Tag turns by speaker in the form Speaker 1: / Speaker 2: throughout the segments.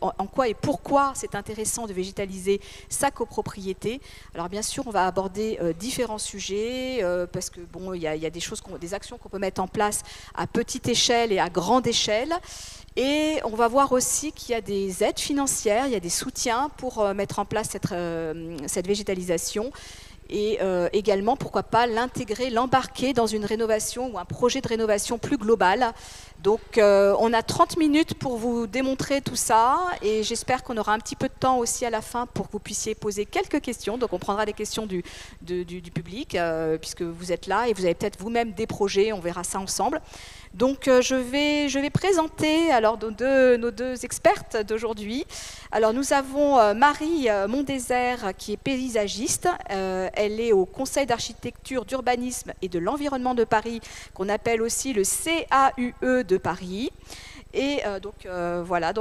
Speaker 1: en quoi et pourquoi c'est intéressant de végétaliser sa copropriété. Alors bien sûr, on va aborder différents sujets parce que bon, il y a des actions qu'on peut mettre en place à petite échelle et à grande échelle. Et on va voir aussi qu'il y a des aides financières, il y a des soutiens pour mettre en place cette végétalisation. Et également, pourquoi pas, l'embarquer dans une rénovation ou un projet de rénovation plus global. Donc, on a 30 minutes pour vous démontrer tout ça et j'espère qu'on aura un petit peu de temps aussi à la fin pour que vous puissiez poser quelques questions. Donc, on prendra des questions du public puisque vous êtes là et vous avez peut-être vous-même des projets, on verra ça ensemble. Donc, je vais présenter alors nos deux expertes d'aujourd'hui. Alors, nous avons Marie Mondésert qui est paysagiste. Elle est au Conseil d'architecture, d'urbanisme et de l'environnement de Paris, qu'on appelle aussi le CAUE de Paris. Et voilà,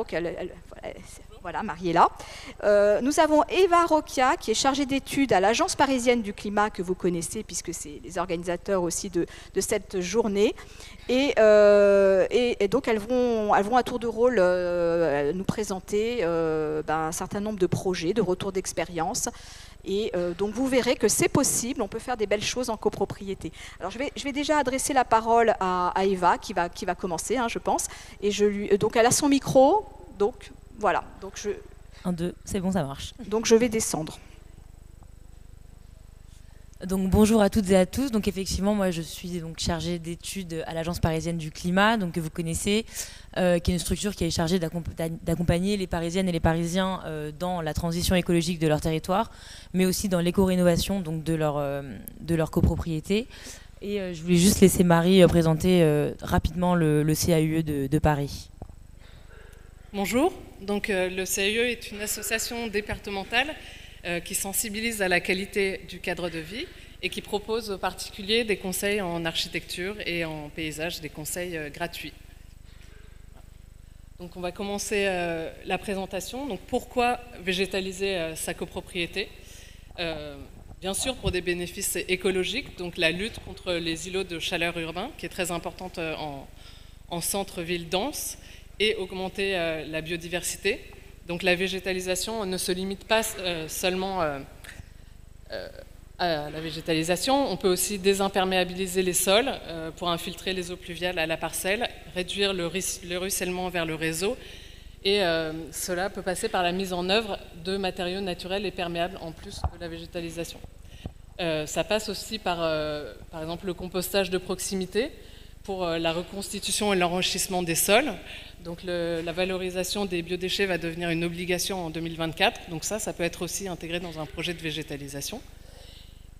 Speaker 1: voilà, Marie est là. Nous avons Eva Rocchia, qui est chargée d'études à l'Agence parisienne du climat, que vous connaissez, puisque c'est les organisateurs aussi de cette journée. Et donc, elles vont à tour de rôle nous présenter un certain nombre de projets, de retours d'expérience. Et donc, vous verrez que c'est possible, on peut faire des belles choses en copropriété. Alors, je vais déjà adresser la parole à Eva, qui va commencer, je pense. Et donc, elle a son micro, donc... Voilà, donc
Speaker 2: 1, 2, c'est bon, ça marche.
Speaker 1: Donc je vais descendre.
Speaker 2: Donc bonjour à toutes et à tous. Donc effectivement, moi je suis donc chargée d'études à l'Agence parisienne du climat, donc que vous connaissez, qui est une structure qui est chargée d'accompagner les Parisiennes et les Parisiens dans la transition écologique de leur territoire, mais aussi dans l'éco-rénovation donc de leur copropriété. Et je voulais juste laisser Marie présenter rapidement le CAUE de Paris.
Speaker 3: Bonjour, donc le CAUE est une association départementale qui sensibilise à la qualité du cadre de vie et qui propose aux particuliers des conseils en architecture et en paysage, des conseils gratuits. Donc on va commencer la présentation. Donc pourquoi végétaliser sa copropriété ? Bien sûr pour des bénéfices écologiques, donc la lutte contre les îlots de chaleur urbains qui est très importante en centre-ville dense, et augmenter la biodiversité. Donc la végétalisation ne se limite pas seulement à la végétalisation, on peut aussi désimperméabiliser les sols pour infiltrer les eaux pluviales à la parcelle, réduire le ruissellement vers le réseau, et cela peut passer par la mise en œuvre de matériaux naturels et perméables en plus de la végétalisation. Ça passe aussi par exemple le compostage de proximité, pour la reconstitution et l'enrichissement des sols. Donc la valorisation des biodéchets va devenir une obligation en 2024. Donc ça peut être aussi intégré dans un projet de végétalisation.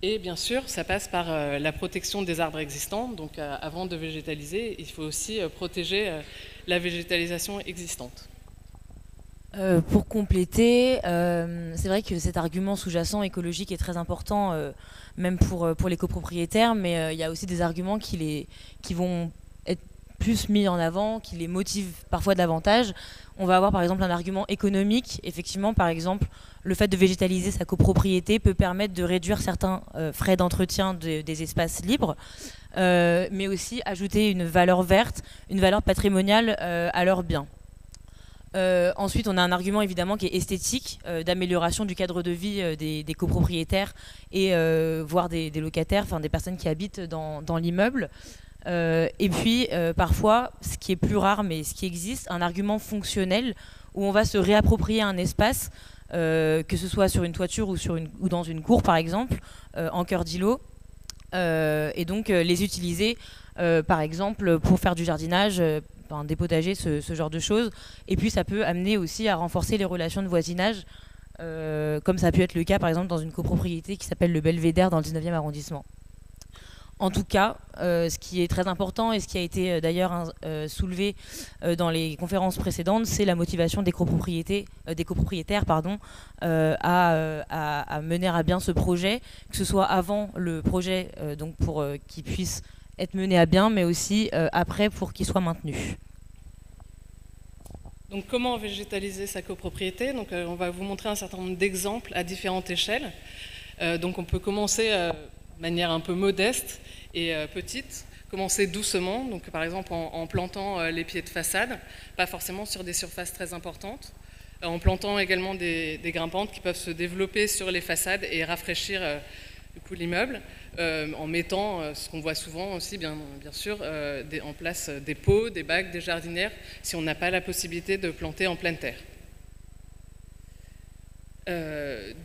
Speaker 3: Et bien sûr, ça passe par la protection des arbres existants. Donc avant de végétaliser, il faut aussi protéger la végétalisation existante.
Speaker 2: Pour compléter, c'est vrai que cet argument sous-jacent écologique est très important, même pour les copropriétaires, mais il y a aussi des arguments qui vont être plus mis en avant, qui les motivent parfois davantage. On va avoir par exemple un argument économique. Effectivement, par exemple, le fait de végétaliser sa copropriété peut permettre de réduire certains frais d'entretien des espaces libres, mais aussi ajouter une valeur verte, une valeur patrimoniale à leurs biens. Ensuite, on a un argument évidemment qui est esthétique, d'amélioration du cadre de vie des copropriétaires et voire des locataires, enfin des personnes qui habitent dans l'immeuble. Et puis, parfois, ce qui est plus rare, mais ce qui existe, un argument fonctionnel où on va se réapproprier un espace, que ce soit sur une toiture ou dans une cour, par exemple, en cœur d'îlot, et donc les utiliser, par exemple, pour faire du jardinage, des potagers, ce genre de choses. Et puis ça peut amener aussi à renforcer les relations de voisinage, comme ça a pu être le cas par exemple dans une copropriété qui s'appelle le Belvédère dans le 19e arrondissement. En tout cas, ce qui est très important et ce qui a été d'ailleurs soulevé dans les conférences précédentes, c'est la motivation des copropriétaires à mener à bien ce projet, que ce soit avant le projet donc pour qu'il puisse être mené à bien, mais aussi après pour qu'il soit maintenu.
Speaker 3: Donc comment végétaliser sa copropriété ? Donc on va vous montrer un certain nombre d'exemples à différentes échelles. Donc on peut commencer de manière un peu modeste et petite, commencer doucement, donc par exemple en plantant les pieds de façade, pas forcément sur des surfaces très importantes, en plantant également des grimpantes qui peuvent se développer sur les façades et rafraîchir du coup l'immeuble, en mettant ce qu'on voit souvent aussi bien sûr en place des pots, des bacs, des jardinières, si on n'a pas la possibilité de planter en pleine terre.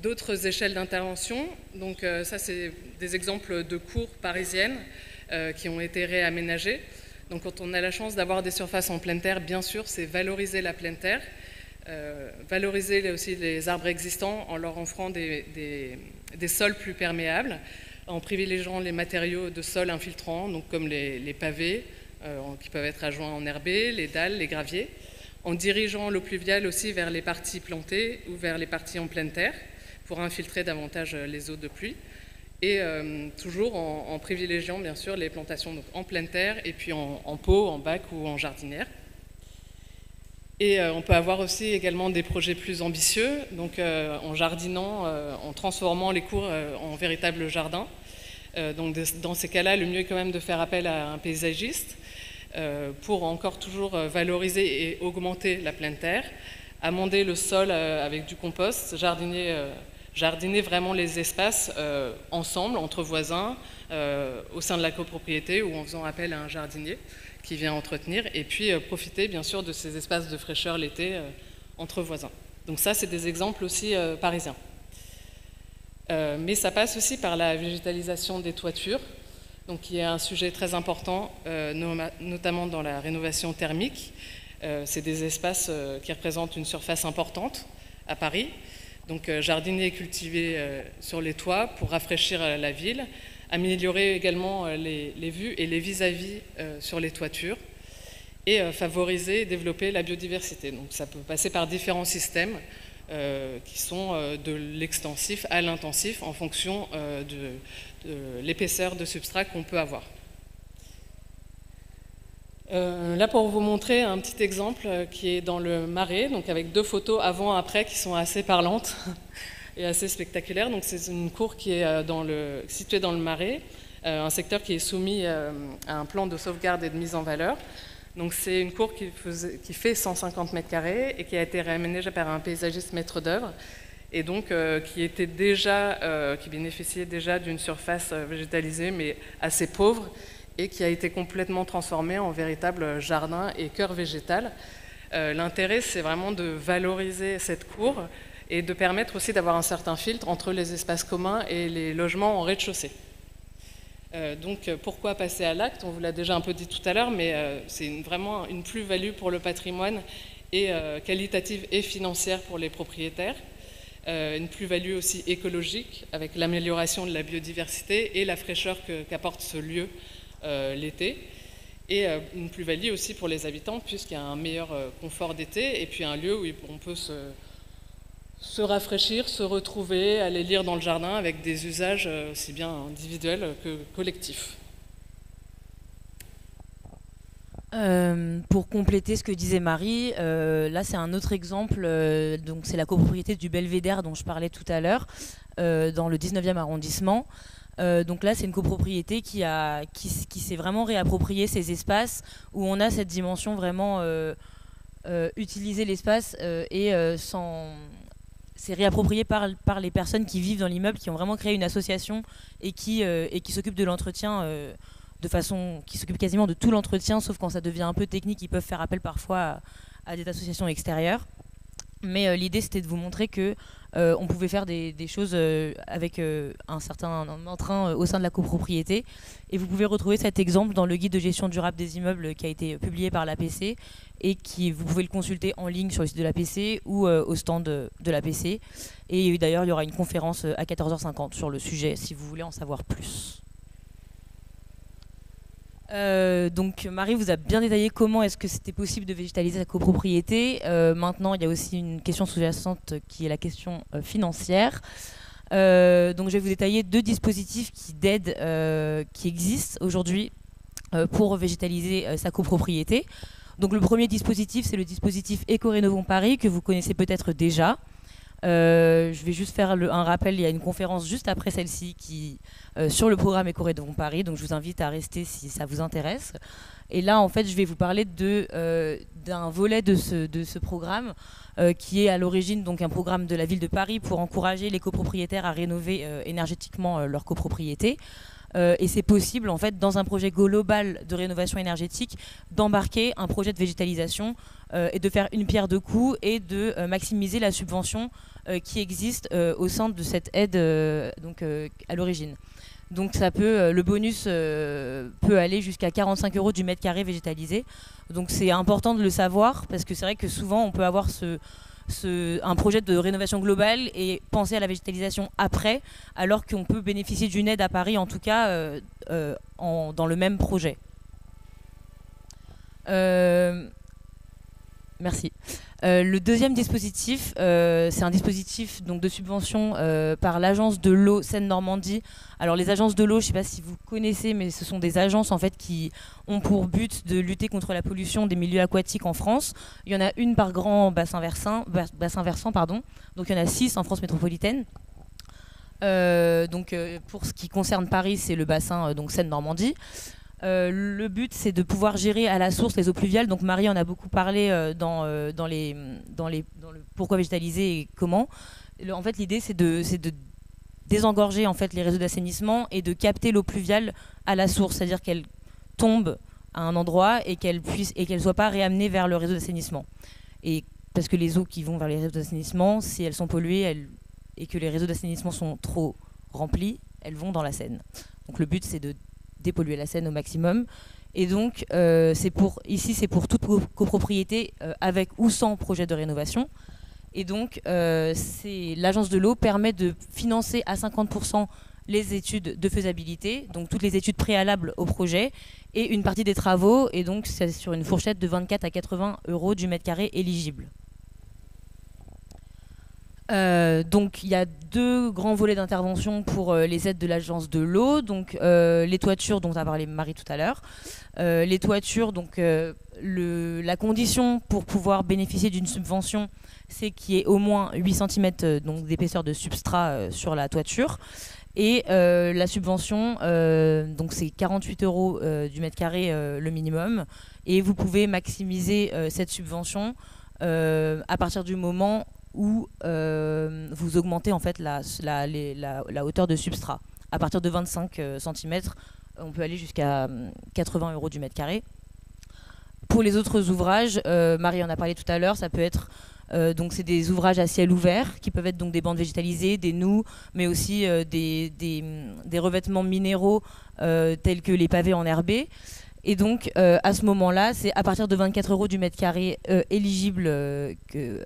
Speaker 3: D'autres échelles d'intervention, donc ça c'est des exemples de cours parisiennes qui ont été réaménagées. Donc quand on a la chance d'avoir des surfaces en pleine terre, bien sûr c'est valoriser la pleine terre, valoriser aussi les arbres existants en leur offrant des sols plus perméables, en privilégiant les matériaux de sol infiltrants, donc comme les pavés qui peuvent être adjoints en herbé, les dalles, les graviers, en dirigeant l'eau pluviale aussi vers les parties plantées ou vers les parties en pleine terre pour infiltrer davantage les eaux de pluie, et toujours en privilégiant bien sûr les plantations donc en pleine terre et puis en pot, en bac ou en jardinière. Et on peut avoir aussi également des projets plus ambitieux, donc en jardinant, en transformant les cours en véritables jardins. Donc dans ces cas-là, le mieux est quand même de faire appel à un paysagiste pour encore toujours valoriser et augmenter la pleine terre, amender le sol avec du compost, jardiner vraiment les espaces ensemble, entre voisins, au sein de la copropriété ou en faisant appel à un jardinier qui vient entretenir, et puis profiter bien sûr de ces espaces de fraîcheur l'été entre voisins. Donc ça, c'est des exemples aussi parisiens. Mais ça passe aussi par la végétalisation des toitures, donc qui est un sujet très important, notamment dans la rénovation thermique. C'est des espaces qui représentent une surface importante à Paris. Donc jardiner et cultiver sur les toits pour rafraîchir la ville, améliorer également les vues et les vis-à-vis sur les toitures, et favoriser et développer la biodiversité. Donc ça peut passer par différents systèmes qui sont de l'extensif à l'intensif en fonction de l'épaisseur de substrat qu'on peut avoir. Là, pour vous montrer un petit exemple qui est dans le Marais, donc avec 2 photos avant-après qui sont assez parlantes et assez spectaculaires. Donc c'est une cour qui est située dans le Marais, un secteur qui est soumis à un plan de sauvegarde et de mise en valeur. Donc c'est une cour qui fait 150 mètres carrés et qui a été réaménagée par un paysagiste maître d'œuvre, et donc qui bénéficiait déjà d'une surface végétalisée mais assez pauvre, et qui a été complètement transformée en véritable jardin et cœur végétal. L'intérêt, c'est vraiment de valoriser cette cour et de permettre aussi d'avoir un certain filtre entre les espaces communs et les logements en rez-de-chaussée. Donc pourquoi passer à l'acte? On vous l'a déjà un peu dit tout à l'heure, mais c'est vraiment une plus-value pour le patrimoine, et qualitative et financière pour les propriétaires. Une plus-value aussi écologique avec l'amélioration de la biodiversité et la fraîcheur qu'apporte ce lieu l'été, et une plus-value aussi pour les habitants puisqu'il y a un meilleur confort d'été, et puis un lieu où on peut se rafraîchir, se retrouver, aller lire dans le jardin avec des usages aussi bien individuels que collectifs.
Speaker 2: Pour compléter ce que disait Marie, là c'est un autre exemple, donc c'est la copropriété du Belvédère dont je parlais tout à l'heure, dans le 19e arrondissement. Donc là c'est une copropriété qui s'est vraiment réapproprié ces espaces où on a cette dimension vraiment utiliser l'espace c'est réapproprié par les personnes qui vivent dans l'immeuble, qui ont vraiment créé une association et qui s'occupent de l'entretien qui s'occupent quasiment de tout l'entretien, sauf quand ça devient un peu technique, ils peuvent faire appel parfois à des associations extérieures. Mais l'idée c'était de vous montrer que on pouvait faire des choses avec un certain entrain au sein de la copropriété, et vous pouvez retrouver cet exemple dans le guide de gestion durable des immeubles qui a été publié par l'APC, et vous pouvez le consulter en ligne sur le site de l'APC ou au stand de l'APC. Et d'ailleurs il y aura une conférence à 14h50 sur le sujet si vous voulez en savoir plus. Donc Marie vous a bien détaillé comment est-ce que c'était possible de végétaliser sa copropriété. Maintenant il y a aussi une question sous-jacente qui est la question financière. Donc je vais vous détailler 2 dispositifs d'aide qui existent aujourd'hui pour végétaliser sa copropriété. Donc le premier dispositif, c'est le dispositif Éco-Rénovons Paris, que vous connaissez peut-être déjà. Je vais juste faire un rappel, il y a une conférence juste après celle-ci sur le programme Éco-Rénovons Paris, donc je vous invite à rester si ça vous intéresse. Et là, en fait, je vais vous parler d'un volet de ce programme qui est à l'origine donc un programme de la ville de Paris pour encourager les copropriétaires à rénover énergétiquement leur copropriété. Et c'est possible, en fait, dans un projet global de rénovation énergétique, d'embarquer un projet de végétalisation et de faire une pierre deux coups et de maximiser la subvention qui existe au sein de cette aide à l'origine. Donc le bonus peut aller jusqu'à 45 € du mètre carré végétalisé. Donc c'est important de le savoir parce que c'est vrai que souvent on peut avoir un projet de rénovation globale et penser à la végétalisation après, alors qu'on peut bénéficier d'une aide à Paris, en tout cas dans le même projet. Merci. Le deuxième dispositif, c'est un dispositif donc, de subvention par l'agence de l'eau Seine-Normandie. Alors les agences de l'eau, je ne sais pas si vous connaissez, mais ce sont des agences en fait, qui ont pour but de lutter contre la pollution des milieux aquatiques en France. Il y en a une par grand bassin versant, donc il y en a 6 en France métropolitaine. Pour ce qui concerne Paris, c'est le bassin donc Seine-Normandie. Le but, c'est de pouvoir gérer à la source les eaux pluviales. Donc Marie en a beaucoup parlé dans le pourquoi végétaliser et comment. En fait, l'idée, c'est de désengorger en fait, les réseaux d'assainissement et de capter l'eau pluviale à la source, c'est-à-dire qu'elle tombe à un endroit et qu'elle ne soit pas réamenée vers le réseau d'assainissement. Et parce que les eaux qui vont vers les réseaux d'assainissement, si elles sont polluées et que les réseaux d'assainissement sont trop remplis, elles vont dans la Seine. Donc le but, c'est de dépolluer la Seine au maximum. Et donc, ici, c'est pour toute copropriété avec ou sans projet de rénovation. Et donc, l'agence de l'eau permet de financer à 50% les études de faisabilité, donc toutes les études préalables au projet, et une partie des travaux. Et donc, c'est sur une fourchette de 24 à 80 € du mètre carré éligible. Donc il y a 2 grands volets d'intervention pour les aides de l'agence de l'eau. Donc les toitures dont a parlé Marie tout à l'heure. Les toitures, donc la condition pour pouvoir bénéficier d'une subvention, c'est qu'il y ait au moins 8 cm d'épaisseur de substrat sur la toiture. Et la subvention, donc c'est 48 € du mètre carré le minimum. Et vous pouvez maximiser cette subvention à partir du moment où vous augmentez en fait la hauteur de substrat. À partir de 25 cm, on peut aller jusqu'à 80 € du mètre carré. Pour les autres ouvrages, Marie en a parlé tout à l'heure, ça peut être donc c'est des ouvrages à ciel ouvert qui peuvent être donc des bandes végétalisées, des noues, mais aussi des revêtements minéraux tels que les pavés enherbés. Et donc, à ce moment-là, c'est à partir de 24 € du mètre carré éligible que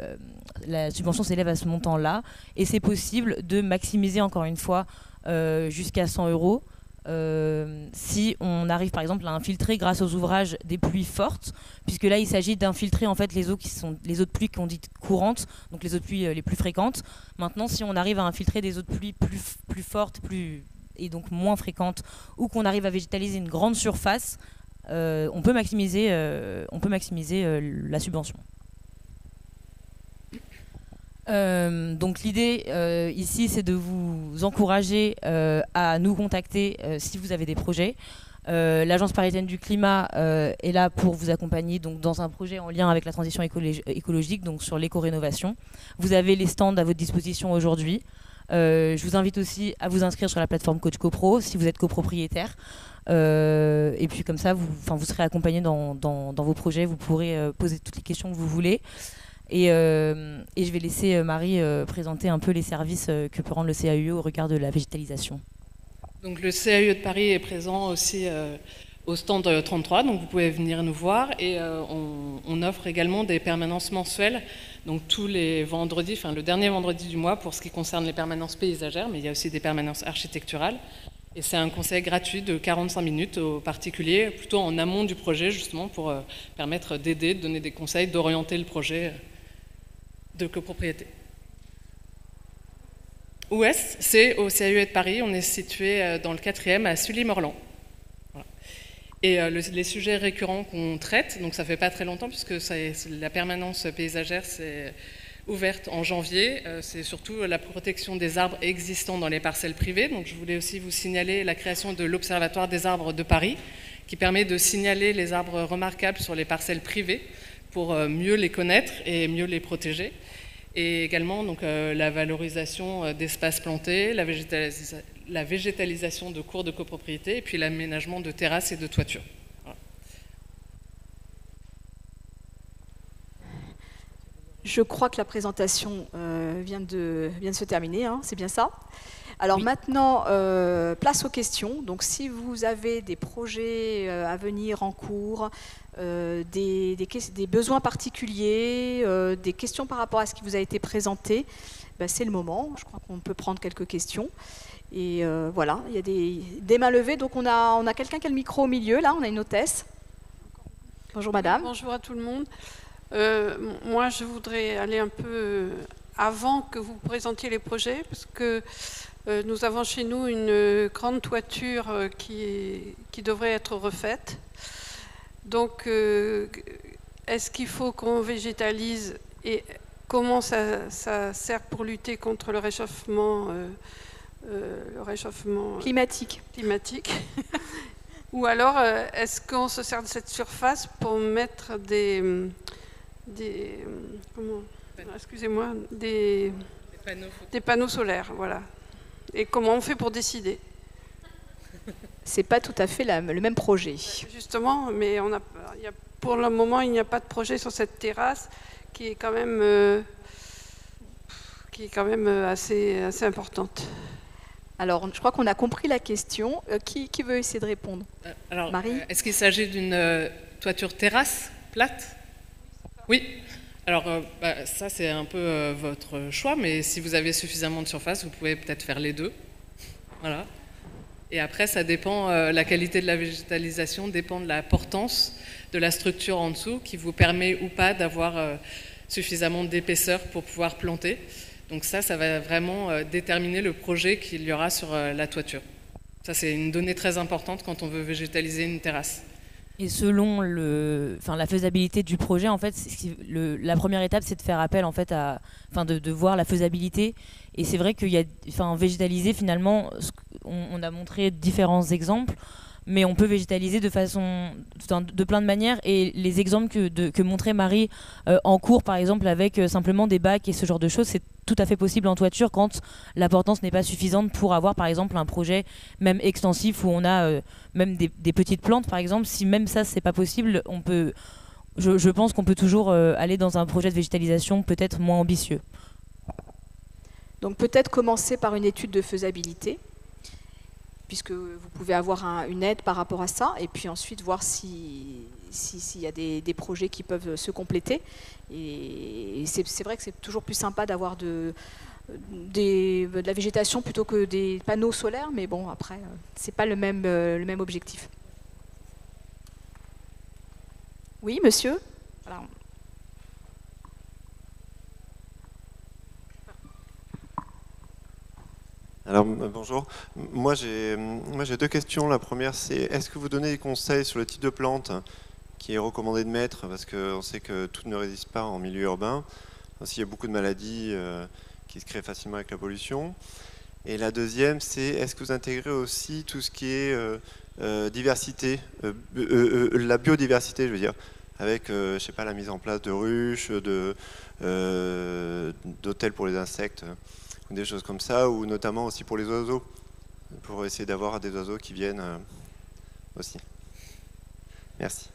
Speaker 2: la subvention s'élève à ce montant-là. Et c'est possible de maximiser, encore une fois, jusqu'à 100 € si on arrive, par exemple, à infiltrer grâce aux ouvrages des pluies fortes, puisque là, il s'agit d'infiltrer en fait, les eaux de pluie qu'on dit courantes, donc les eaux de pluie les plus fréquentes. Maintenant, si on arrive à infiltrer des eaux de pluie plus fortes et donc moins fréquentes, ou qu'on arrive à végétaliser une grande surface, on peut maximiser la subvention. Donc l'idée ici, c'est de vous encourager à nous contacter si vous avez des projets. L'Agence parisienne du climat est là pour vous accompagner donc, dans un projet en lien avec la transition écologique, donc sur l'éco-rénovation. Vous avez les stands à votre disposition aujourd'hui. Je vous invite aussi à vous inscrire sur la plateforme Coach CoPro si vous êtes copropriétaire. Et puis comme ça, vous serez accompagné dans vos projets, vous pourrez poser toutes les questions que vous voulez. Et je vais laisser Marie présenter un peu les services que peut rendre le CAUE au regard de la végétalisation.
Speaker 3: Donc le CAUE de Paris est présent aussi au stand 33, donc vous pouvez venir nous voir. Et on offre également des permanences mensuelles, donc tous les vendredis, le dernier vendredi du mois pour ce qui concerne les permanences paysagères, mais il y a aussi des permanences architecturales. Et c'est un conseil gratuit de 45 minutes aux particuliers, plutôt en amont du projet, justement, pour permettre d'aider, de donner des conseils, d'orienter le projet de copropriété. Où est-ce ? C'est au CAUE de Paris, on est situé dans le 4e à Sully-Morland. Voilà. Et les sujets récurrents qu'on traite, donc ça fait pas très longtemps, puisque la permanence paysagère, c'est ouverte en janvier. C'est surtout la protection des arbres existants dans les parcelles privées. Donc je voulais aussi vous signaler la création de l'Observatoire des arbres de Paris, qui permet de signaler les arbres remarquables sur les parcelles privées pour mieux les connaître et mieux les protéger. Et également donc, la valorisation d'espaces plantés, la végétalisation de cours de copropriété et puis l'aménagement de terrasses et de toitures. Voilà.
Speaker 1: Je crois que la présentation vient de se terminer, hein, c'est bien ça. Alors
Speaker 2: oui.
Speaker 1: Maintenant, place aux questions. Donc si vous avez des projets à venir en cours, des besoins particuliers, des questions par rapport à ce qui vous a été présenté, ben, c'est le moment. Je crois qu'on peut prendre quelques questions. Et voilà, il y a des mains levées. Donc on a quelqu'un qui a le micro au milieu, là, on a une hôtesse. Bonjour madame.
Speaker 4: Bonjour à tout le monde. Moi, je voudrais aller un peu avant que vous présentiez les projets, parce que nous avons chez nous une grande toiture qui devrait être refaite. Donc, est-ce qu'il faut qu'on végétalise et comment ça sert pour lutter contre le réchauffement
Speaker 1: Climatique.
Speaker 4: Ou alors, est-ce qu'on se sert de cette surface pour mettre des panneaux solaires, voilà. Et comment on fait pour décider?
Speaker 1: C'est pas tout à fait le même projet.
Speaker 4: Justement, mais pour le moment, il n'y a pas de projet sur cette terrasse qui est quand même assez importante.
Speaker 1: Alors, je crois qu'on a compris la question. Qui veut essayer de répondre?
Speaker 3: Alors,
Speaker 1: Marie?
Speaker 3: est-ce qu'il s'agit d'une toiture terrasse plate? Oui. Alors, ça, c'est un peu votre choix, mais si vous avez suffisamment de surface, vous pouvez peut-être faire les deux. Voilà. Et après, ça dépend, la qualité de la végétalisation dépend de la portance de la structure en dessous, qui vous permet ou pas d'avoir suffisamment d'épaisseur pour pouvoir planter. Donc ça va vraiment déterminer le projet qu'il y aura sur la toiture. Ça, c'est une donnée très importante quand on veut végétaliser une terrasse.
Speaker 2: Et selon la faisabilité du projet, en fait, la première étape, c'est de faire appel en fait de voir la faisabilité. Et c'est vrai qu'il y a, végétaliser finalement, on a montré différents exemples, mais on peut végétaliser de plein de manières. Et les exemples que montrait Marie en cours, par exemple, avec simplement des bacs et ce genre de choses, c'est tout à fait possible en toiture quand la portance n'est pas suffisante pour avoir, par exemple, un projet même extensif où on a même des petites plantes, par exemple. Si même ça, c'est pas possible, je pense qu'on peut toujours aller dans un projet de végétalisation peut-être moins ambitieux.
Speaker 1: Donc peut-être commencer par une étude de faisabilité, puisque vous pouvez avoir une aide par rapport à ça, et puis ensuite voir s'il y a des projets qui peuvent se compléter. Et c'est vrai que c'est toujours plus sympa d'avoir de la végétation plutôt que des panneaux solaires, mais bon, après, c'est pas le même objectif. Oui, monsieur? Voilà.
Speaker 5: Alors, bonjour. Moi, j'ai deux questions. La première, c'est est-ce que vous donnez des conseils sur le type de plante qui est recommandé de mettre? Parce qu'on sait que tout ne résiste pas en milieu urbain. Aussi, il y a beaucoup de maladies qui se créent facilement avec la pollution. Et la deuxième, c'est est-ce que vous intégrez aussi tout ce qui est diversité, la biodiversité, je veux dire, avec, je sais pas, la mise en place de ruches, d'hôtels pour les insectes, des choses comme ça, ou notamment aussi pour les oiseaux, pour essayer d'avoir des oiseaux qui viennent aussi. Merci.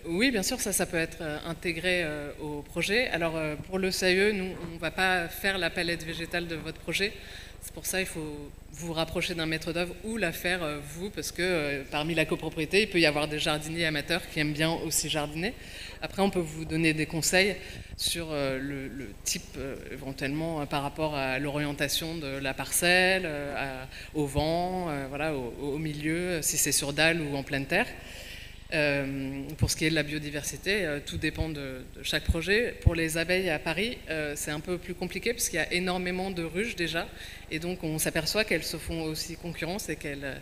Speaker 3: Oui, bien sûr, ça peut être intégré au projet. Alors, pour le CAE, nous, on ne va pas faire la palette végétale de votre projet. C'est pour ça qu'il faut vous rapprocher d'un maître d'œuvre ou la faire vous, parce que parmi la copropriété, il peut y avoir des jardiniers amateurs qui aiment bien aussi jardiner. Après, on peut vous donner des conseils sur le type, éventuellement, par rapport à l'orientation de la parcelle, au vent, voilà, au milieu, si c'est sur dalle ou en pleine terre. Pour ce qui est de la biodiversité, tout dépend de chaque projet. Pour les abeilles à Paris, c'est un peu plus compliqué parce qu'il y a énormément de ruches déjà, et donc on s'aperçoit qu'elles se font aussi concurrence et qu'elles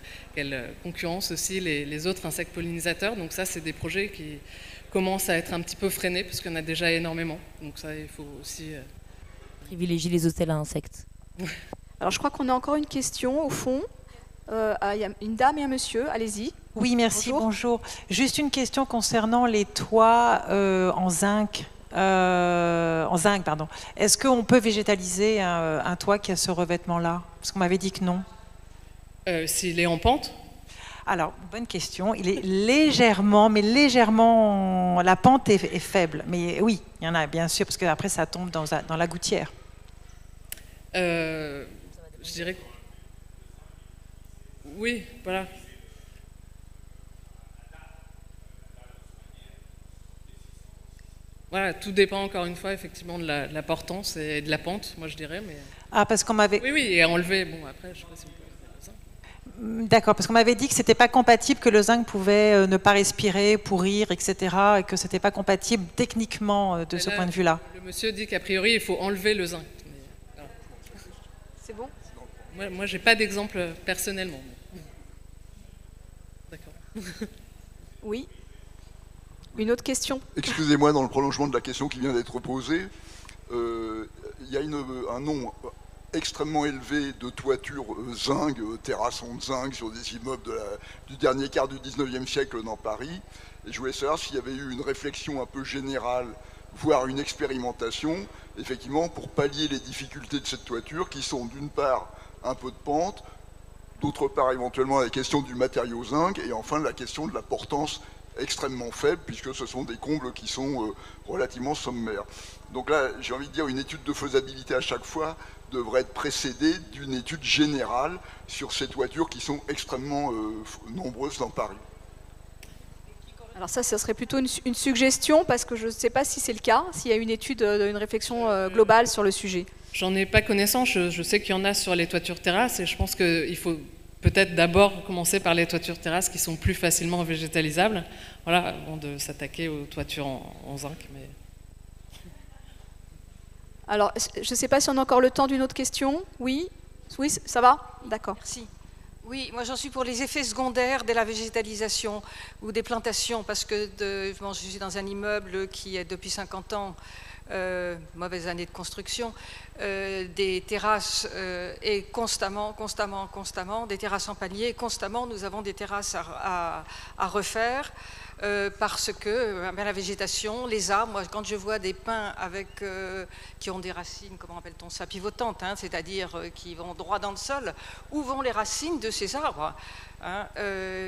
Speaker 3: concurrencent aussi les autres insectes pollinisateurs. Donc ça, c'est des projets commence à être un petit peu freinée, parce qu'il y en a déjà énormément. Donc ça, il faut aussi...
Speaker 2: Privilégier les hôtels à insectes.
Speaker 1: Alors je crois qu'on a encore une question au fond. Il y a une dame et un monsieur, allez-y.
Speaker 6: Oui, merci,
Speaker 1: Bonjour.
Speaker 6: bonjour. Juste une question concernant les toits en zinc. Pardon. Est-ce qu'on peut végétaliser un toit qui a ce revêtement-là? Parce qu'on m'avait dit que non.
Speaker 3: S'il est en pente?
Speaker 6: Alors, bonne question. Il est légèrement, la pente est faible. Mais oui, il y en a, bien sûr, parce qu'après, ça tombe dans la gouttière.
Speaker 3: Je dirais que... Oui, voilà. Voilà, tout dépend encore une fois effectivement de la portance et de la pente, moi je dirais. Mais...
Speaker 6: Ah, parce qu'on m'avait...
Speaker 3: Oui, et enlever, bon après, je sais pas si on peut enlever le zinc.
Speaker 6: D'accord, parce qu'on m'avait dit que c'était pas compatible, que le zinc pouvait ne pas respirer, pourrir, etc., et que c'était pas compatible techniquement de ce point de vue-là.
Speaker 3: Le monsieur dit qu'a priori, il faut enlever le zinc. Voilà.
Speaker 1: C'est bon?
Speaker 3: Moi j'ai pas d'exemple personnellement. D'accord.
Speaker 1: Oui. Une autre question?
Speaker 7: Excusez-moi, dans le prolongement de la question qui vient d'être posée, il y a un nombre extrêmement élevé de toitures zinc, terrassons de zinc sur des immeubles du dernier quart du 19e siècle dans Paris. Et je voulais savoir s'il y avait eu une réflexion un peu générale, voire une expérimentation, effectivement, pour pallier les difficultés de cette toiture, qui sont d'une part un peu de pente, d'autre part éventuellement la question du matériau zinc, et enfin la question de la portance extrêmement faible, puisque ce sont des combles qui sont relativement sommaires. Donc là, j'ai envie de dire, une étude de faisabilité à chaque fois devrait être précédée d'une étude générale sur ces toitures qui sont extrêmement nombreuses dans Paris.
Speaker 1: Alors ça serait plutôt une suggestion, parce que je ne sais pas si c'est le cas, s'il y a une étude, une réflexion globale sur le sujet.
Speaker 3: J'en ai pas connaissance, je sais qu'il y en a sur les toitures terrasses, et je pense qu'il faut peut-être d'abord commencer par les toitures terrasses qui sont plus facilement végétalisables, voilà, avant de s'attaquer aux toitures en zinc. Mais...
Speaker 1: Alors, je ne sais pas si on a encore le temps d'une autre question. Oui? Oui, ça va? D'accord.
Speaker 8: Merci. Oui, moi j'en suis pour les effets secondaires de la végétalisation ou des plantations, parce que je suis dans un immeuble qui est depuis 50 ans, mauvaise année de construction, des terrasses et constamment, des terrasses en palier, constamment nous avons des terrasses à refaire. Parce que la végétation, les arbres, moi quand je vois des pins qui ont des racines, comment appelle-t-on ça, pivotantes, hein, c'est-à-dire qui vont droit dans le sol, où vont les racines de ces arbres hein,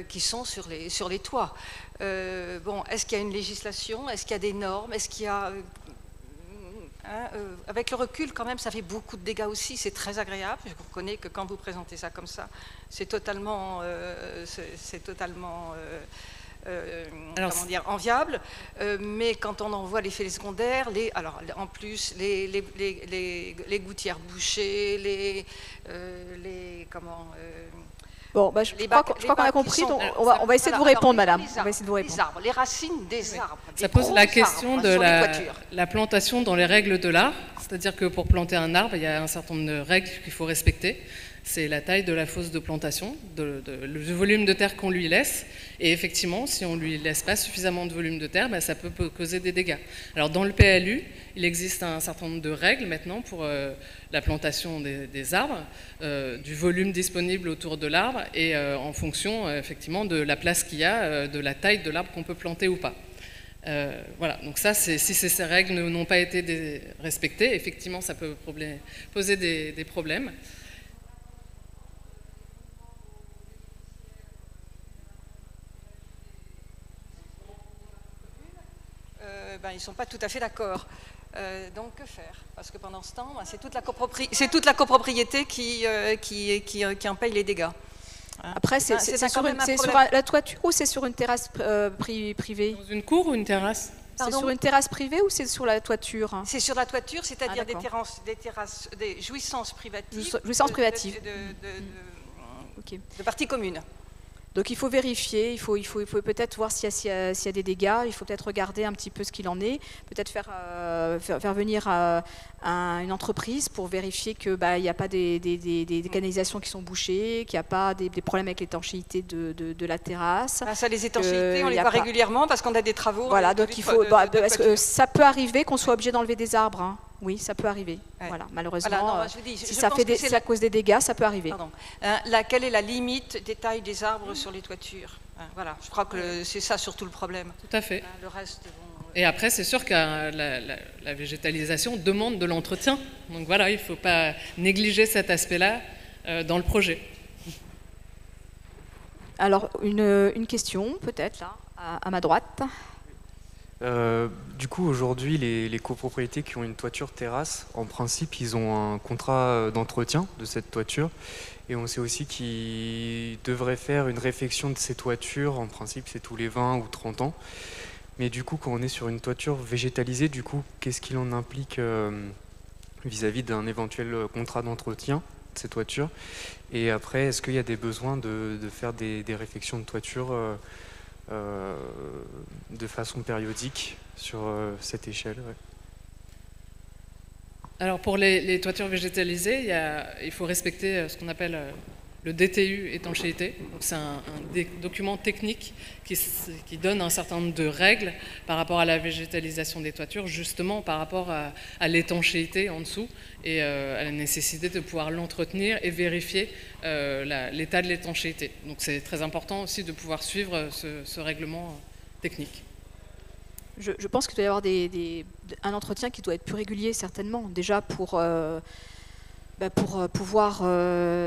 Speaker 8: qui sont sur les toits. Bon, est-ce qu'il y a une législation? Est-ce qu'il y a des normes? Est-ce qu'il y a... avec le recul, quand même, ça fait beaucoup de dégâts aussi, c'est très agréable. Je reconnais que quand vous présentez ça comme ça, c'est totalement... comment dire, enviable, mais quand on en voit l'effet secondaire, en plus les gouttières bouchées,
Speaker 1: Bon, bah, je crois qu'on a compris, donc on va essayer de vous répondre, madame. On va essayer de vous répondre.
Speaker 8: Les arbres, les racines des arbres.
Speaker 3: Ça pose la question de la plantation dans les règles de l'art, c'est-à-dire que pour planter un arbre, il y a un certain nombre de règles qu'il faut respecter. C'est la taille de la fosse de plantation, le volume de terre qu'on lui laisse. Et effectivement, si on ne lui laisse pas suffisamment de volume de terre, ça peut causer des dégâts. Alors dans le PLU, il existe un certain nombre de règles maintenant pour la plantation des arbres, du volume disponible autour de l'arbre et en fonction effectivement de la place qu'il y a, de la taille de l'arbre qu'on peut planter ou pas. Voilà, donc ça, si ces règles n'ont pas été respectées, effectivement, ça peut poser des problèmes.
Speaker 8: Ils ne sont pas tout à fait d'accord. Donc que faire? Parce que pendant ce temps, c'est toute la copropriété qui en paye les dégâts. Hein?
Speaker 1: Après, c'est sur la toiture ou c'est sur une terrasse privée?
Speaker 3: Dans une cour ou une terrasse?
Speaker 1: C'est sur une terrasse privée ou c'est sur la toiture?
Speaker 8: C'est sur la toiture, c'est-à-dire des jouissances privatives.
Speaker 1: Jouissances privatives.
Speaker 8: De partie commune.
Speaker 1: Donc il faut vérifier, il faut peut-être voir s'il y a des dégâts, il faut peut-être regarder un petit peu ce qu'il en est, peut-être faire venir une entreprise pour vérifier qu'il n'y a pas des canalisations qui sont bouchées, qu'il n'y a pas des problèmes avec l'étanchéité de la terrasse.
Speaker 8: Ah, ça, les étanchéités, on les voit régulièrement parce qu'on a des travaux.
Speaker 1: Voilà, donc il faut. Ça peut arriver qu'on soit obligé d'enlever des arbres. Hein. Oui, ça peut arriver. Ouais. Voilà, malheureusement, voilà, non, si ça fait c'est à cause des dégâts, ça peut arriver.
Speaker 8: Pardon. Quelle est la limite des tailles des arbres sur les toitures? Voilà, je crois que c'est ça surtout le problème.
Speaker 3: Tout à fait.
Speaker 8: Le reste, bon,
Speaker 3: Et après, c'est sûr que la végétalisation demande de l'entretien. Donc voilà, il ne faut pas négliger cet aspect-là dans le projet.
Speaker 1: Alors, une question, peut-être, là, à ma droite.
Speaker 9: Du coup, aujourd'hui, les copropriétés qui ont une toiture terrasse, en principe, ils ont un contrat d'entretien de cette toiture. Et on sait aussi qu'ils devraient faire une réfection de ces toitures. En principe, c'est tous les 20 ou 30 ans. Mais du coup, quand on est sur une toiture végétalisée, du coup, qu'est-ce qu'il en implique vis-à-vis d'un éventuel contrat d'entretien de ces toitures? Et après, est-ce qu'il y a des besoins de faire des réfections de toiture de façon périodique sur cette échelle? Ouais.
Speaker 3: Alors pour les toitures végétalisées, il faut respecter ce qu'on appelle le DTU étanchéité. C'est un document technique qui donne un certain nombre de règles par rapport à la végétalisation des toitures, justement par rapport à l'étanchéité en dessous et à la nécessité de pouvoir l'entretenir et vérifier l'état de l'étanchéité. Donc c'est très important aussi de pouvoir suivre ce règlement technique.
Speaker 1: Je pense qu'il doit y avoir un entretien qui doit être plus régulier, certainement, déjà pour pouvoir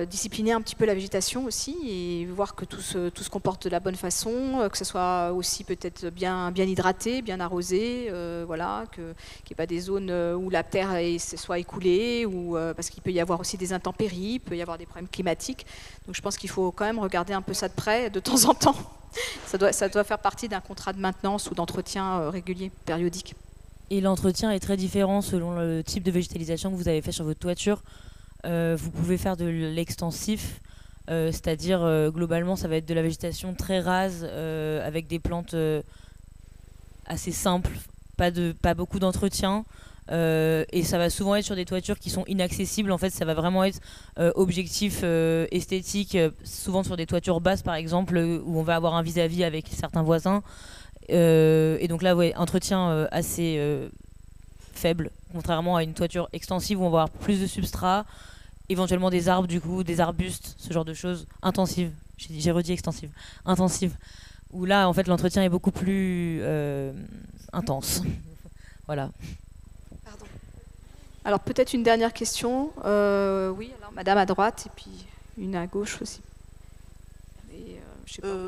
Speaker 1: discipliner un petit peu la végétation aussi et voir que tout se comporte de la bonne façon, que ce soit aussi peut-être bien hydraté, bien arrosé, voilà, qu'il n'y ait pas des zones où la terre soit écoulée, ou parce qu'il peut y avoir aussi des intempéries, il peut y avoir des problèmes climatiques. Donc je pense qu'il faut quand même regarder un peu ça de près de temps en temps. Ça doit faire partie d'un contrat de maintenance ou d'entretien régulier, périodique.
Speaker 2: Et l'entretien est très différent selon le type de végétalisation que vous avez fait sur votre toiture. Vous pouvez faire de l'extensif, c'est-à-dire globalement ça va être de la végétation très rase avec des plantes assez simples, pas beaucoup d'entretien. Et ça va souvent être sur des toitures qui sont inaccessibles. En fait, ça va vraiment être objectif esthétique, souvent sur des toitures basses par exemple, où on va avoir un vis-à-vis avec certains voisins. Et donc là, ouais, entretien assez faible, contrairement à une toiture extensive où on va avoir plus de substrat, éventuellement des arbres, du coup, des arbustes, ce genre de choses. Intensive, j'ai redit extensive, intensive, où là, en fait, l'entretien est beaucoup plus intense. Voilà.
Speaker 1: Alors peut-être une dernière question. Oui, alors madame à droite et puis une à gauche aussi. Et,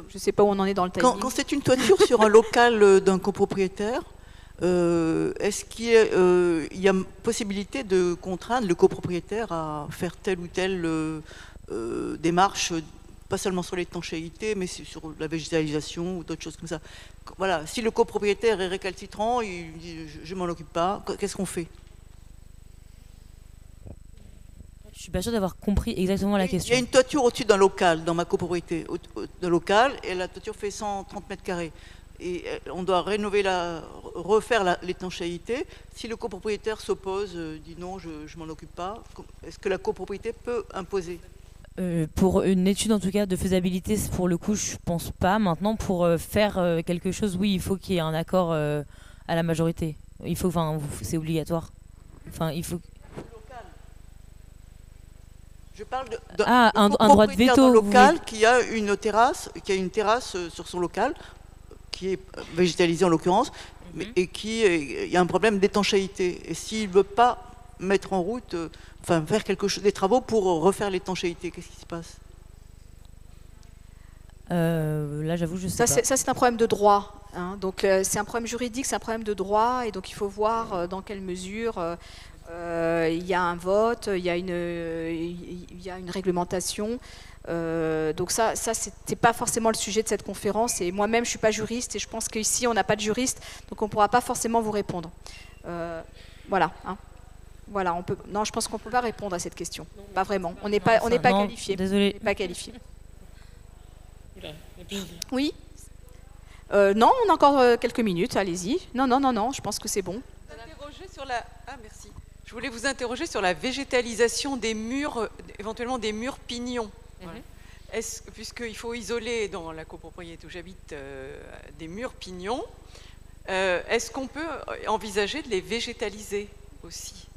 Speaker 1: je sais pas où on en est dans le timing.
Speaker 10: Quand c'est une toiture sur un local d'un copropriétaire, est-ce qu'il y a possibilité de contraindre le copropriétaire à faire telle ou telle démarche, pas seulement sur l'étanchéité, mais sur la végétalisation ou d'autres choses comme ça? Voilà, si le copropriétaire est récalcitrant, il dit je m'en occupe pas, qu'est-ce qu'on fait?
Speaker 2: Je suis pas sûre d'avoir compris exactement la question.
Speaker 10: Il y a une toiture au-dessus d'un local, dans ma copropriété, d'un local, et la toiture fait 130 mètres carrés. Et on doit refaire l'étanchéité. Si le copropriétaire s'oppose, dit non, je m'en occupe pas, est-ce que la copropriété peut imposer?
Speaker 2: Pour une étude en tout cas de faisabilité, pour le coup, je pense pas. Maintenant, pour faire quelque chose, oui, il faut qu'il y ait un accord à la majorité. C'est obligatoire. Il faut.
Speaker 10: Je parle
Speaker 2: un droit de veto
Speaker 10: local qui a une terrasse, sur son local, qui est végétalisée en l'occurrence, et il y a un problème d'étanchéité. Et s'il ne veut pas mettre en route, faire des travaux pour refaire l'étanchéité, qu'est-ce qui se passe?
Speaker 2: Là, j'avoue, je sais pas.
Speaker 1: Ça, c'est un problème de droit. Hein. Donc, c'est un problème juridique, c'est un problème de droit, et donc il faut voir dans quelle mesure. Il y a un vote, il y a une réglementation. Donc ça c'était pas forcément le sujet de cette conférence. Et moi-même, je suis pas juriste, et je pense qu'ici, on n'a pas de juriste, donc on pourra pas forcément vous répondre. Voilà. Hein. Voilà, non, je pense qu'on peut pas répondre à cette question. Pas vraiment. On n'est pas qualifié.
Speaker 2: Désolée.
Speaker 1: Pas qualifié. Oui. Non, on a encore quelques minutes, allez-y. Non, je pense que c'est bon.
Speaker 10: Merci. Je voulais vous interroger sur la végétalisation des murs, éventuellement des murs pignons. Puisqu'il faut isoler dans la copropriété où j'habite des murs pignons, est-ce qu'on peut envisager de les végétaliser aussi?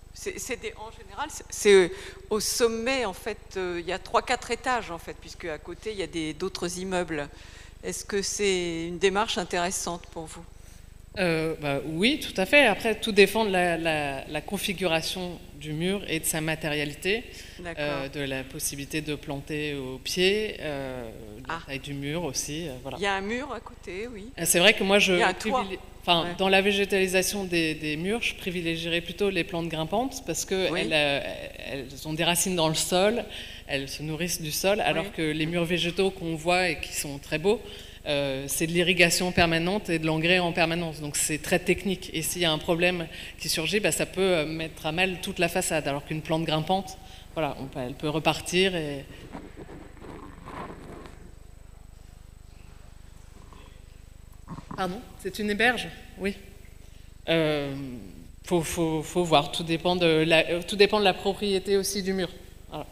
Speaker 10: En général, c'est au sommet, en fait, il y a 3-4 étages, en fait, puisque à côté, il y a d'autres immeubles. Est-ce que c'est une démarche intéressante pour vous?
Speaker 3: Oui, tout à fait. Après, tout dépend de la configuration du mur et de sa matérialité, de la possibilité de planter au pied, de la taille du mur aussi. Voilà.
Speaker 10: Il y a un mur à côté, oui.
Speaker 3: C'est vrai que moi,
Speaker 10: dans
Speaker 3: la végétalisation des murs, je privilégierais plutôt les plantes grimpantes parce qu'elles elles ont des racines dans le sol, elles se nourrissent du sol, alors que les murs végétaux qu'on voit et qui sont très beaux, c'est de l'irrigation permanente et de l'engrais en permanence. Donc c'est très technique. Et s'il y a un problème qui surgit, ça peut mettre à mal toute la façade. Alors qu'une plante grimpante, voilà, elle peut repartir. Pardon, c'est une héberge? Oui. Faut voir. Tout dépend de la propriété aussi du mur. Voilà.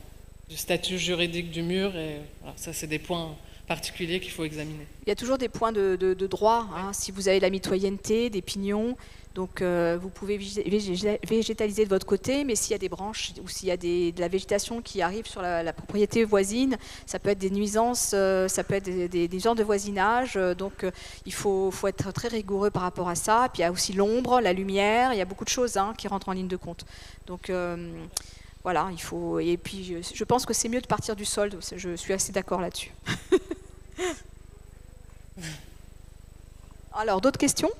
Speaker 3: Du statut juridique du mur. Et voilà, ça, c'est des points particuliers qu'il faut examiner.
Speaker 1: Il y a toujours des points de droit, hein, si vous avez la mitoyenneté, des pignons, donc vous pouvez végétaliser de votre côté, mais s'il y a des branches ou s'il y a de la végétation qui arrive sur la propriété voisine, ça peut être des nuisances, ça peut être des nuisances de voisinage, donc il faut être très rigoureux par rapport à ça. Puis il y a aussi l'ombre, la lumière, il y a beaucoup de choses qui rentrent en ligne de compte. Donc voilà, il faut. Et puis je pense que c'est mieux de partir du sol, je suis assez d'accord là-dessus. Alors, d'autres questions?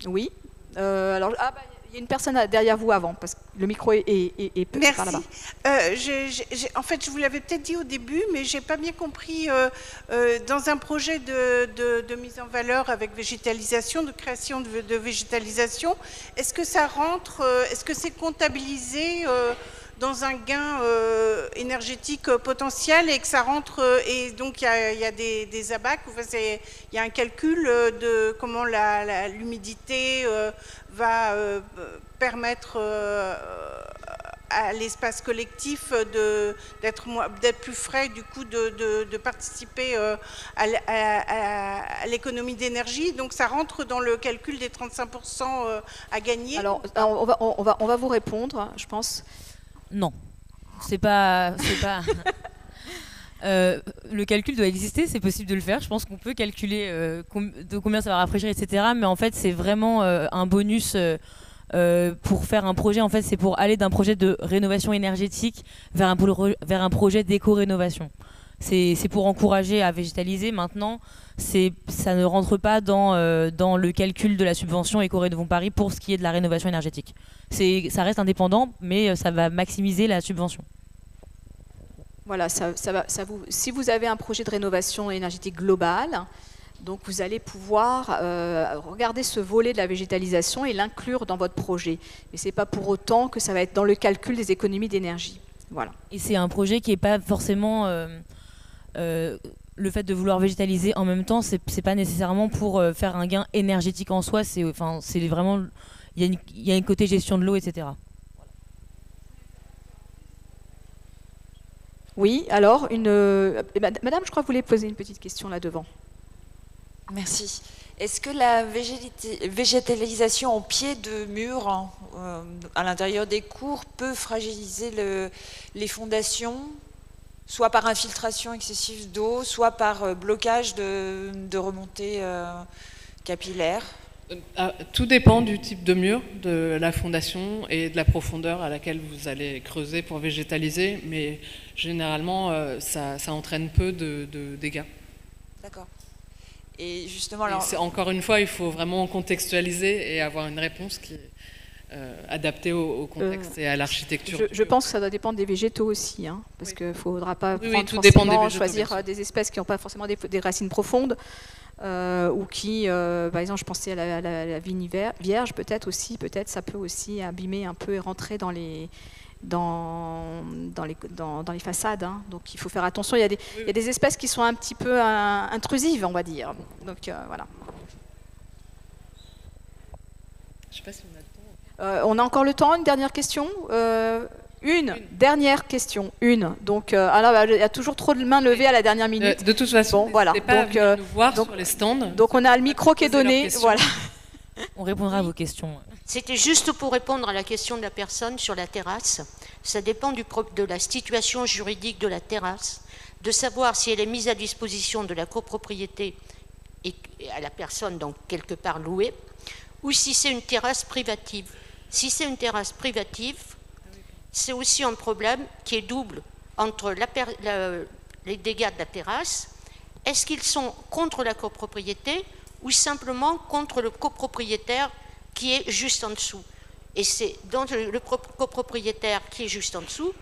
Speaker 1: Oui. Il y a une personne derrière vous avant, parce que le micro est petit par là-bas.
Speaker 11: En fait, je vous l'avais peut-être dit au début, mais je n'ai pas bien compris. Dans un projet de mise en valeur avec végétalisation, de création de végétalisation, est-ce que ça rentre, est-ce que c'est comptabilisé dans un gain énergétique potentiel et que ça rentre, et donc il y a des abacs, il y a un calcul de comment l'humidité va permettre à l'espace collectif d'être plus frais, du coup de participer à l'économie d'énergie. Donc ça rentre dans le calcul des 35% à gagner.
Speaker 1: Alors on va vous répondre, je pense.
Speaker 2: Non, c'est pas. Le calcul doit exister, c'est possible de le faire. Je pense qu'on peut calculer de combien ça va rafraîchir, etc. Mais en fait, c'est vraiment un bonus pour faire un projet. En fait, c'est pour aller d'un projet de rénovation énergétique vers un projet d'éco-rénovation. C'est pour encourager à végétaliser. Maintenant, ça ne rentre pas dans le calcul de la subvention Éco-Rénovons Paris pour ce qui est de la rénovation énergétique. Ça reste indépendant, mais ça va maximiser la subvention.
Speaker 1: Voilà, si vous avez un projet de rénovation énergétique globale, donc vous allez pouvoir regarder ce volet de la végétalisation et l'inclure dans votre projet. Mais ce n'est pas pour autant que ça va être dans le calcul des économies d'énergie. Voilà. Et
Speaker 2: c'est un projet qui n'est pas forcément... le fait de vouloir végétaliser en même temps, c'est pas nécessairement pour faire un gain énergétique en soi, c'est vraiment... Il y a un côté gestion de l'eau, etc.
Speaker 1: Oui, alors, Madame, je crois que vous voulez poser une petite question là devant.
Speaker 12: Merci. Est-ce que la végétalisation au pied de mur, à l'intérieur des cours, peut fragiliser les fondations, soit par infiltration excessive d'eau, soit par blocage de remontée capillaire?
Speaker 3: Tout dépend du type de mur, de la fondation et de la profondeur à laquelle vous allez creuser pour végétaliser, mais généralement ça entraîne peu de dégâts.
Speaker 12: D'accord. Et justement,
Speaker 3: encore une fois, il faut vraiment contextualiser et avoir une réponse qui est adaptée au contexte et à l'architecture.
Speaker 1: Je pense que ça doit dépendre des végétaux aussi, hein, parce qu'il ne faudra pas choisir des espèces qui n'ont pas forcément des racines profondes. Ou qui, par exemple, je pensais à la vigne vierge, peut-être ça peut aussi abîmer un peu et rentrer dans les les façades. Hein. Donc il faut faire attention. Il y a des espèces qui sont un petit peu intrusives, on va dire. Donc voilà.
Speaker 3: Je sais pas si on a le temps.
Speaker 1: On a encore le temps, une dernière question Une dernière question, une. Donc, alors, il y a toujours trop de mains levées à la dernière minute.
Speaker 3: De toute façon,
Speaker 1: bon, voilà.
Speaker 3: pas donc, nous voir sur les stands.
Speaker 1: Donc, on a le micro qui est donné. Voilà.
Speaker 2: On répondra à vos questions.
Speaker 13: C'était juste pour répondre à la question de la personne sur la terrasse. Ça dépend de la situation juridique de la terrasse, de savoir si elle est mise à disposition de la copropriété et à la personne, donc quelque part louée, ou si c'est une terrasse privative. Si c'est une terrasse privative, c'est aussi un problème qui est double entre les dégâts de la terrasse. Est-ce qu'ils sont contre la copropriété ou simplement contre le copropriétaire qui est juste en dessous? Et c'est donc le copropriétaire qui est juste en dessous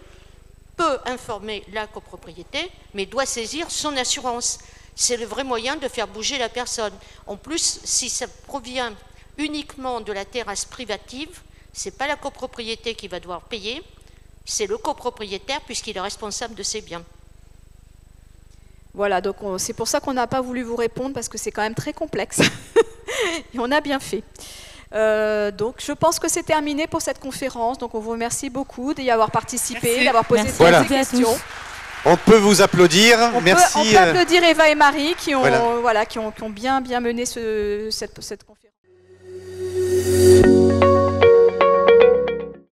Speaker 13: peut informer la copropriété, mais doit saisir son assurance. C'est le vrai moyen de faire bouger la personne. En plus, si ça provient uniquement de la terrasse privative, c'est pas la copropriété qui va devoir payer, c'est le copropriétaire puisqu'il est responsable de ses biens.
Speaker 1: Voilà, donc c'est pour ça qu'on n'a pas voulu vous répondre parce que c'est quand même très complexe. Et on a bien fait. Donc je pense que c'est terminé pour cette conférence. Donc on vous remercie beaucoup d'y avoir participé, d'avoir posé toutes ces questions.
Speaker 14: On peut vous applaudir. Merci.
Speaker 1: On peut applaudir Eva et Marie qui ont, qui ont bien mené cette conférence.